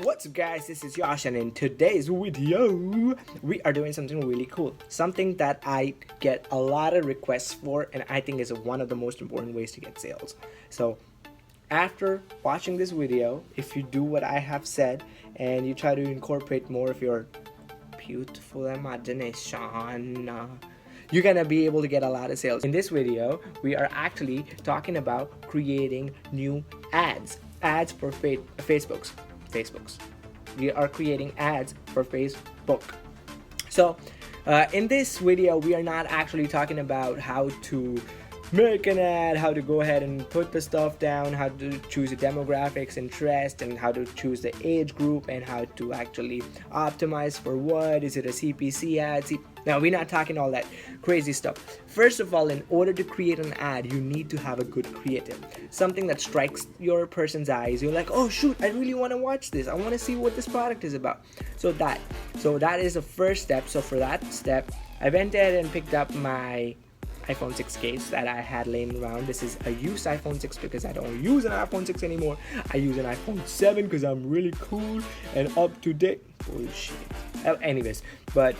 What's up guys, this is Yash, and in today's video we are doing something really cool, something that I get a lot of requests for, and I think is one of the most important ways to get sales. So after watching this video, if you do what I have said and you try to incorporate more of your beautiful imagination, you're gonna be able to get a lot of sales. In this video we are actually talking about creating new ads for Facebooks. We are creating ads for Facebook. So in this video we are not actually talking about how to make an ad, how to go ahead and put the stuff down, how to choose the demographics, interest, and how to choose the age group, and how to actually optimize for what. Is it a CPC ad? Now we're not talking all that crazy stuff. First of all, in order to create an ad, you need to have a good creative, something that strikes your person's eyes. You're like, oh shoot, I really want to watch this, I want to see what this product is about. So that is the first step. So for that step, I went ahead and picked up my iPhone 6 case that I had laying around. This is a used iPhone 6 because I don't use an iPhone 6 anymore. I use an iPhone 7 because I'm really cool and up to date. Bullshit. Anyways, but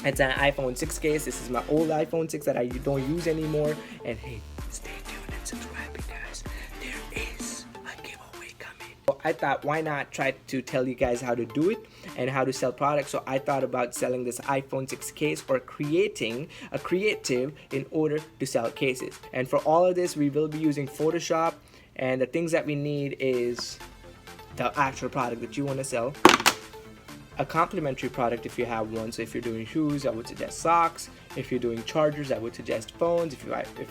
it's an iPhone 6 case. This is my old iPhone 6 that I don't use anymore. And hey, stay tuned and subscribe because there is a giveaway coming. So I thought, why not try to tell you guys how to do it and how to sell products. So I thought about selling this iPhone 6 case, or creating a creative in order to sell cases. And for all of this we will be using Photoshop, and the things that we need is the actual product that you want to sell, a complementary product if you have one. So if you're doing shoes, I would suggest socks. If you're doing chargers, I would suggest phones. If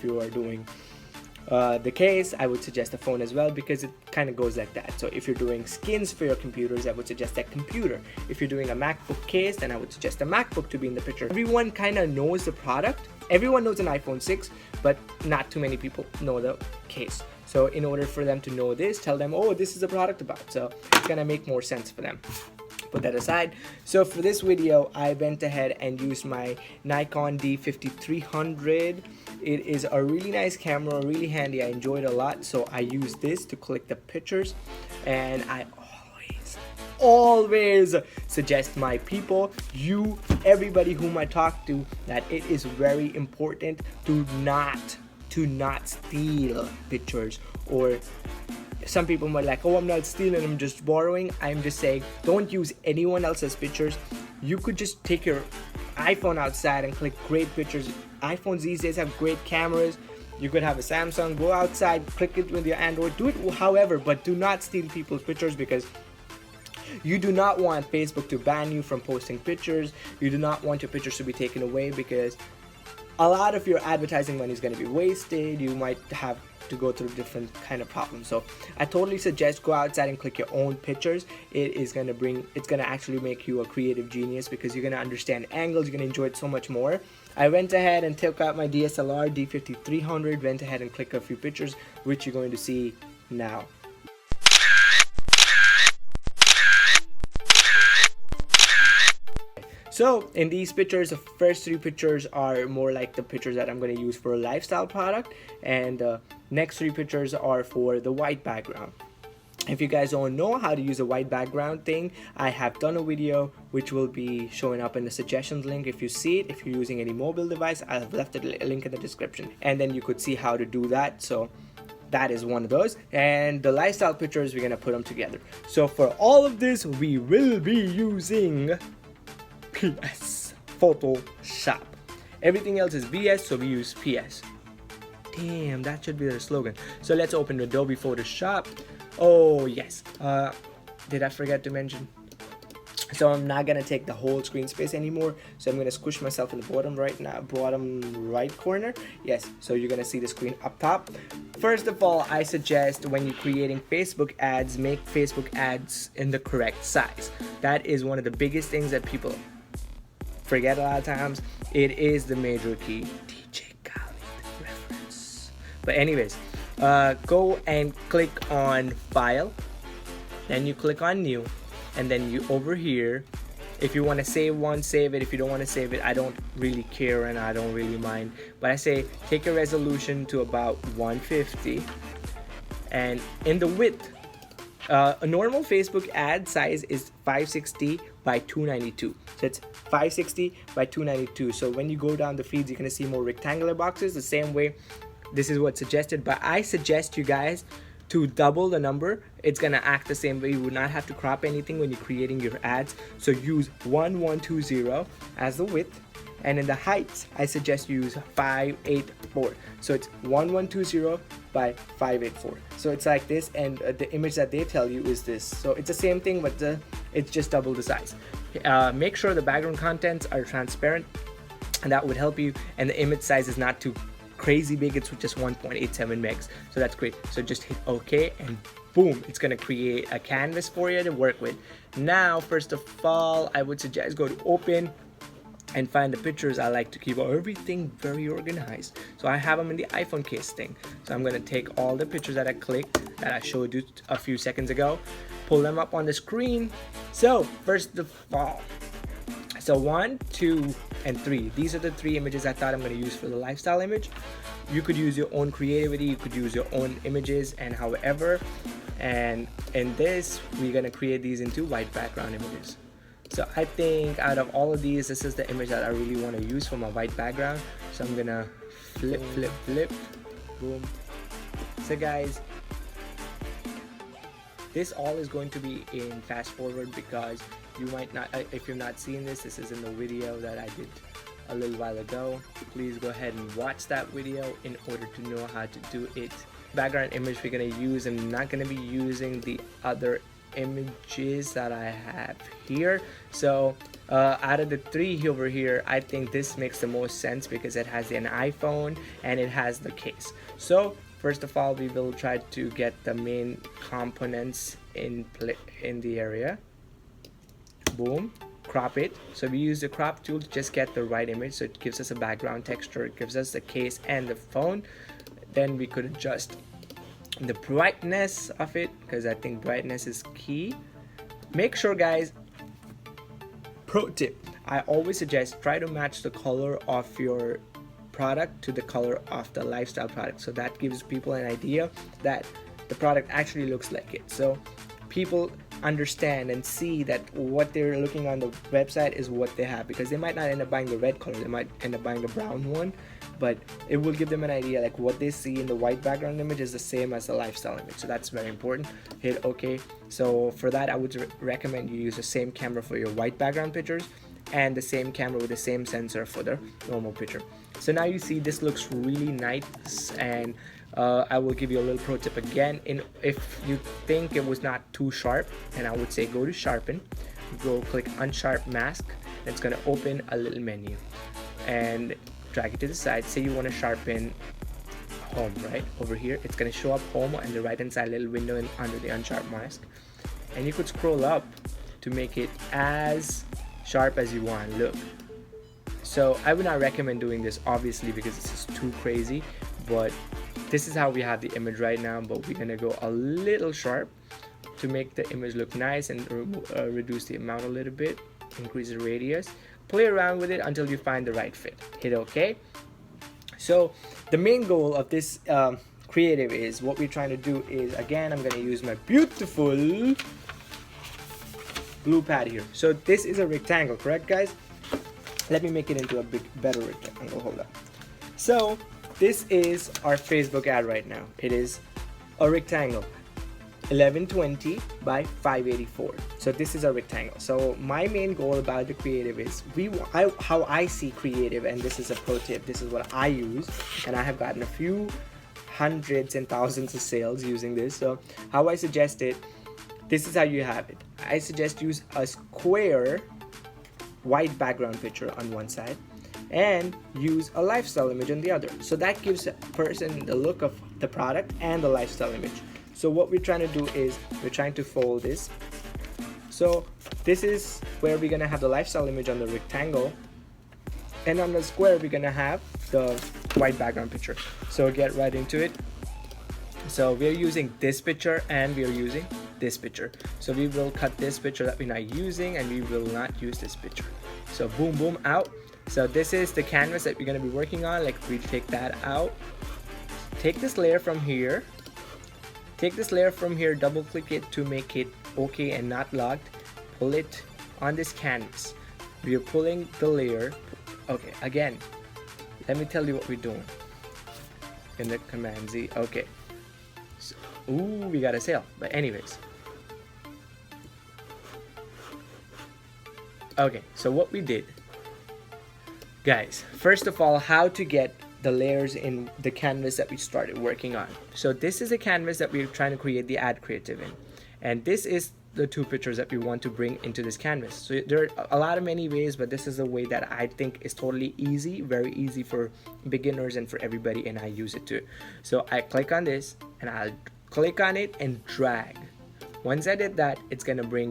you are doing the case, I would suggest a phone as well, because it kind of goes like that. So if you're doing skins for your computers, I would suggest that computer. If you're doing a MacBook case, then I would suggest a MacBook to be in the picture. Everyone kind of knows the product. Everyone knows an iPhone 6, but not too many people know the case. So in order for them to know this, tell them, oh, this is the product about. So it's gonna make more sense for them. Put that aside. So for this video, I went ahead and used my Nikon D5300. It is a really nice camera, really handy. I enjoyed it a lot. So I used this to click the pictures, and I always suggest my people, you, everybody whom I talk to, that it is very important to not steal pictures. Or some people might like, oh, I'm not stealing, I'm just borrowing. I'm just saying, don't use anyone else's pictures. You could just take your iPhone outside and click great pictures. iPhones these days have great cameras. You could have a Samsung, go outside, click it with your Android, do it however, but do not steal people's pictures, because you do not want Facebook to ban you from posting pictures. You do not want your pictures to be taken away, because a lot of your advertising money is going to be wasted. You might have to go through different kind of problems. So I totally suggest go outside and click your own pictures. It's gonna actually make you a creative genius, because you're gonna understand angles, you're gonna enjoy it so much more. I went ahead and took out my DSLR D5300, went ahead and clicked a few pictures, which you're going to see now. So in these pictures, the first three pictures are more like the pictures that I'm going to use for a lifestyle product, and the next three pictures are for the white background. If you guys don't know how to use a white background thing, I have done a video which will be showing up in the suggestions link. If you see it, if you're using any mobile device, I have left a link in the description, and then you could see how to do that. So that is one of those, and the lifestyle pictures, we're going to put them together. So for all of this we will be using PS Photoshop. Everything else is VS, so we use PS. Damn, that should be the slogan. So let's open Adobe Photoshop. Oh yes, did I forget to mention? So I'm not gonna take the whole screen space anymore, so I'm gonna squish myself in the bottom right corner. Yes, so you're gonna see the screen up top. First of all, I suggest when you're creating Facebook ads, make Facebook ads in the correct size. That is one of the biggest things that people forget a lot of times. It is the major key. DJ Khaled reference. But anyways, go and click on File, then you click on New, and then you over here, if you want to save one, save it. If you don't want to save it, I don't really care and I don't really mind, but I say take a resolution to about 150, and in the width A normal Facebook ad size is 560 by 292. So it's 560 by 292. So when you go down the feeds, you're going to see more rectangular boxes. The same way, this is what's suggested, but I suggest you guys to double the number. It's gonna act the same way. You would not have to crop anything when you're creating your ads. So use 1120 as the width, and in the heights, I suggest you use 584. So it's 1120 by 584. So it's like this, and the image that they tell you is this. So it's the same thing, but it's just double the size. Make sure the background contents are transparent, and that would help you. And the image size is not too crazy big, it's just 1.87 megs, so that's great. So just hit OK, and boom, it's gonna create a canvas for you to work with. Now, first of all, I would suggest go to open and find the pictures. I like to keep everything very organized, so I have them in the iPhone case thing. So I'm gonna take all the pictures that I clicked, that I showed you a few seconds ago, pull them up on the screen. So first of all, so 1, 2, and 3. These are the 3 images I thought I'm going to use for the lifestyle image. You could use your own creativity, you could use your own images, and however. And in this, we're going to create these into white background images. So I think out of all of these, this is the image that I really want to use for my white background. So I'm going to flip, boom. So guys, this all is going to be in fast forward, because you might not, if you've not seen this is in the video that I did a little while ago. Please go ahead and watch that video in order to know how to do it. Background image we're going to use, I'm not going to be using the other images that I have here. So out of the 3 over here, I think this makes the most sense because it has an iPhone and it has the case. So first of all, we will try to get the main components in the area. Boom, crop it. So we use the crop tool to just get the right image. So it gives us a background texture, it gives us the case and the phone. Then we could adjust the brightness of it, because I think brightness is key. Make sure, guys, pro tip, I always suggest try to match the color of your product to the color of the lifestyle product. So that gives people an idea that the product actually looks like it. So people understand and see that what they're looking on the website is what they have, because they might not end up buying the red color, they might end up buying the brown one, but it will give them an idea like what they see in the white background image is the same as the lifestyle image. So that's very important. Hit OK. So for that, I would recommend you use the same camera for your white background pictures and the same camera with the same sensor for the normal picture. So now you see this looks really nice, and I will give you a little pro tip again. If you think it was not too sharp, and I would say go to sharpen, go click unsharp mask, and it's going to open a little menu and drag it to the side. Say you want to sharpen home, right over here, it's going to show up home on the right hand side little window under the unsharp mask, and you could scroll up to make it as sharp as you want. Look, so I would not recommend doing this obviously because this is too crazy, but this is how we have the image right now. But we're gonna go a little sharp to make the image look nice and reduce the amount a little bit, increase the radius, play around with it until you find the right fit. Hit OK. So the main goal of this creative is, what we're trying to do is, again, I'm gonna use my beautiful glue pad here. So this is a rectangle, correct guys? Let me make it into a better rectangle. Hold up. So this is our Facebook ad right now. It is a rectangle, 1120 by 584. So this is a rectangle. So my main goal about the creative is how I see creative, and this is a pro tip. This is what I use, and I have gotten a few hundreds and thousands of sales using this. So how I suggest it, this is how you have it. I suggest use a square white background picture on one side and use a lifestyle image on the other. So that gives a person the look of the product and the lifestyle image. So what we're trying to do is we're trying to fold this. So this is where we're gonna have the lifestyle image on the rectangle, and on the square we're gonna have the white background picture. So get right into it. So we're using this picture and we're using this picture. So we will cut this picture that we're not using, and we will not use this picture. So boom, boom, out. So this is the canvas that we're going to be working on. Like, we take that out, take this layer from here, Take this layer from here, double click it to make it okay and not locked. Pull it on this canvas. We are pulling the layer. Okay, again, let me tell you what we're doing. In the Command Z. Okay. So, ooh, we got a sale. But anyways. Okay, so what we did, guys, first of all, how to get the layers in the canvas that we started working on. So this is a canvas that we're trying to create the ad creative in, and this is the 2 pictures that we want to bring into this canvas. So there are a lot of many ways, but this is a way that I think is totally easy, very easy for beginners and for everybody, and I use it too. So I click on this and I'll click on it and drag. Once I did that, it's gonna bring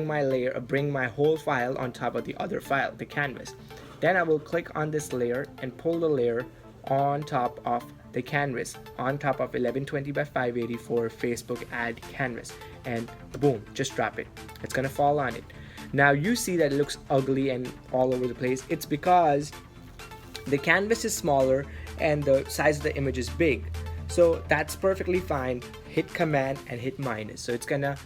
my whole file on top of the other file, the canvas. Then I will click on this layer and pull the layer on top of the canvas, on top of 1120 by 584 Facebook ad canvas, and boom, just drop it. It's gonna fall on it. Now you see that it looks ugly and all over the place. It's because the canvas is smaller and the size of the image is big. So that's perfectly fine. Hit Command and hit minus. So it's gonna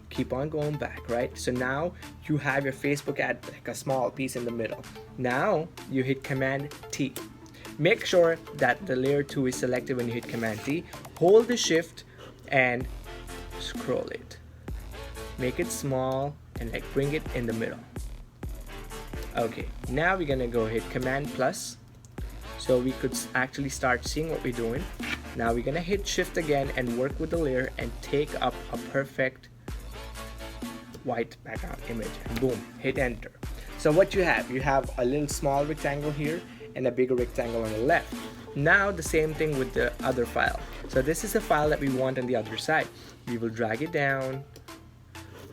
keep on going back, right? So now you have your Facebook ad, like a small piece in the middle. Now you hit Command T. Make sure that the layer 2 is selected when you hit Command T. Hold the shift and scroll it. Make it small and like bring it in the middle. Okay, now we're gonna go hit Command plus, so we could actually start seeing what we're doing. Now we're gonna hit shift again and work with the layer and take up a perfect white background image, and boom, hit enter. So what you have a little small rectangle here and a bigger rectangle on the left. Now the same thing with the other file. So this is the file that we want on the other side. We will drag it down.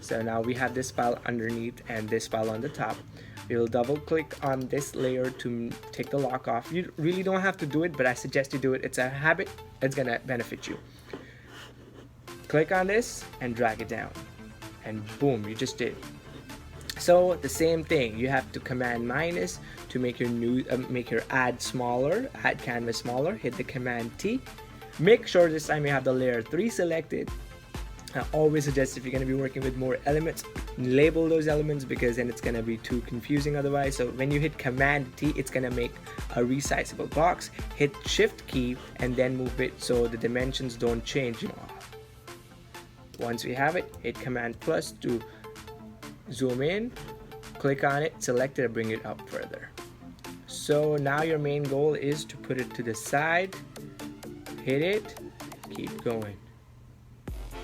So now we have this file underneath and this file on the top. We will double click on this layer to take the lock off. You really don't have to do it, but I suggest you do it. It's a habit. It's gonna benefit you. Click on this and drag it down. And boom, you just did. So the same thing, you have to Command minus to make your ad smaller, ad canvas smaller. Hit the Command T. Make sure this time you have the layer 3 selected. I always suggest, if you're going to be working with more elements, label those elements, because then it's going to be too confusing otherwise. So when you hit Command T, it's going to make a resizable box. Hit Shift key and then move it so the dimensions don't change. Once we have it, hit Command plus to zoom in, click on it, select it, and bring it up further. So now your main goal is to put it to the side, hit it, keep going,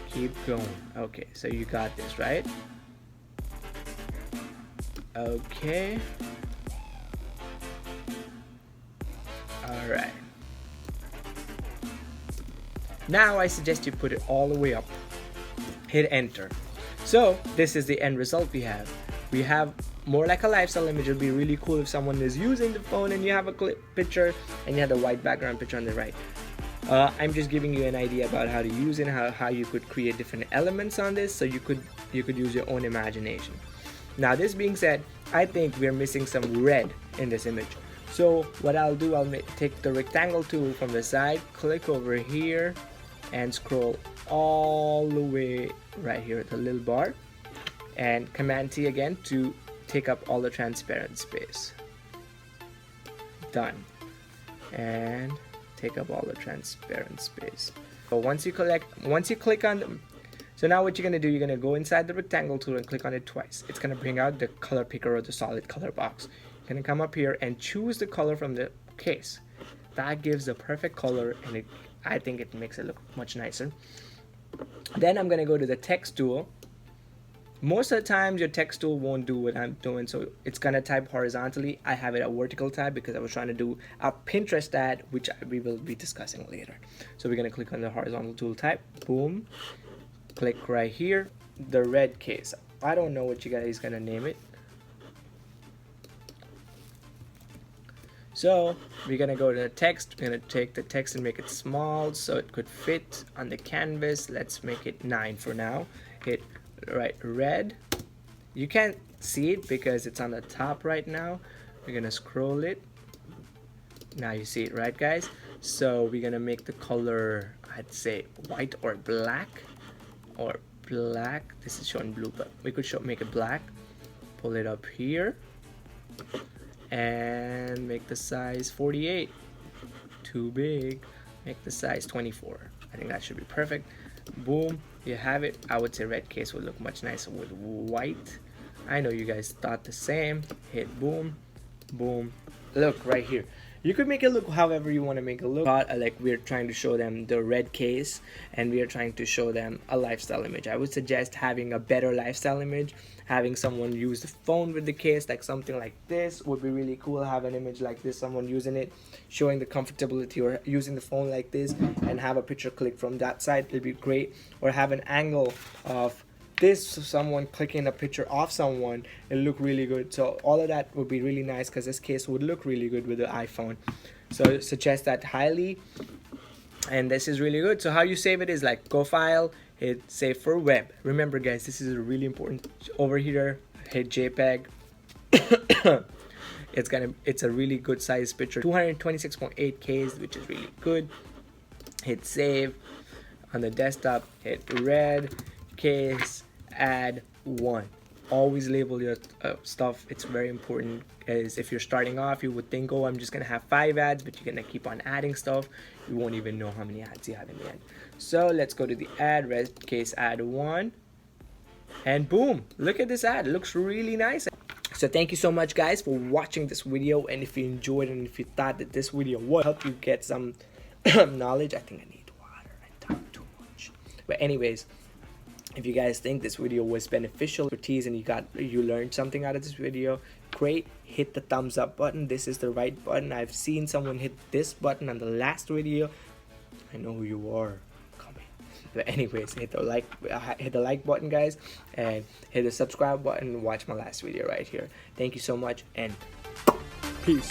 keep going. Okay, so you got this, right? Okay. All right. Now I suggest you put it all the way up. Hit enter. So this is the end result we have. We have more like a lifestyle image. It would be really cool if someone is using the phone and you have a clip picture and you have the white background picture on the right. I'm just giving you an idea about how to use it, how you could create different elements on this, so you could use your own imagination. Now this being said, I think we're missing some red in this image. So what I'll do, I'll take the rectangle tool from the side, click over here and scroll all the way right here at the little bar, and Command T again to take up all the transparent space. Done. And take up all the transparent space. So once you click on them, so now what you're gonna do, you're gonna go inside the rectangle tool and click on it twice. It's gonna bring out the color picker or the solid color box. You're gonna come up here and choose the color from the case. That gives the perfect color, and I think it makes it look much nicer. Then I'm gonna go to the text tool. Most of the times your text tool won't do what I'm doing, so it's gonna type horizontally. I have it a vertical type because I was trying to do a Pinterest ad, which we will be discussing later. So we're gonna click on the horizontal tool type, boom, click right here, the red case. I don't know what you guys gonna name it. So we're gonna go to the text. We're gonna take the text and make it small so it could fit on the canvas. Let's make it 9 for now. Hit right red. You can't see it because it's on the top right now. We're gonna scroll it. Now you see it, right guys? So we're gonna make the color, I'd say white or black, this is showing blue, but we could make it black. Pull it up here and make the size 48. Too big. Make the size 24. I think that should be perfect. Boom, you have it. I would say red case would look much nicer with white. I know you guys thought the same. Hit boom, boom. Look right here. You could make it look however you want to make it look. Like we're trying to show them the red case and we are trying to show them a lifestyle image. I would suggest having a better lifestyle image. Having someone use the phone with the case, like something like this would be really cool. Have an image like this, someone using it, showing the comfortability, or using the phone like this and have a picture click from that side. It'll be great. Or have an angle of this, someone clicking a picture of someone, it'll look really good. So all of that would be really nice because this case would look really good with the iPhone. So suggest that highly. And this is really good. So how you save it is like go file, hit save for web. Remember guys, this is really important. Over here, hit JPEG. It's a really good size picture, 226.8K, which is really good. Hit save. On the desktop, hit red case, add 1. Always label your stuff. It's very important, as if you're starting off, you would think, oh, I'm just gonna have 5 ads, but you're gonna keep on adding stuff. You won't even know how many ads you have in the end. So let's go to the ad, red case, add 1, and boom, look at this ad. It looks really nice. So thank you so much guys for watching this video, and if you enjoyed and if you thought that this video would help you get some knowledge, I think I need water. I talk too much. But anyways, if you guys think this video was beneficial, expertise, and you learned something out of this video, great. Hit the thumbs up button. This is the right button. I've seen someone hit this button on the last video. I know who you are. Comment. But anyways, hit the like button guys, and hit the subscribe button. Watch my last video right here. Thank you so much, and peace.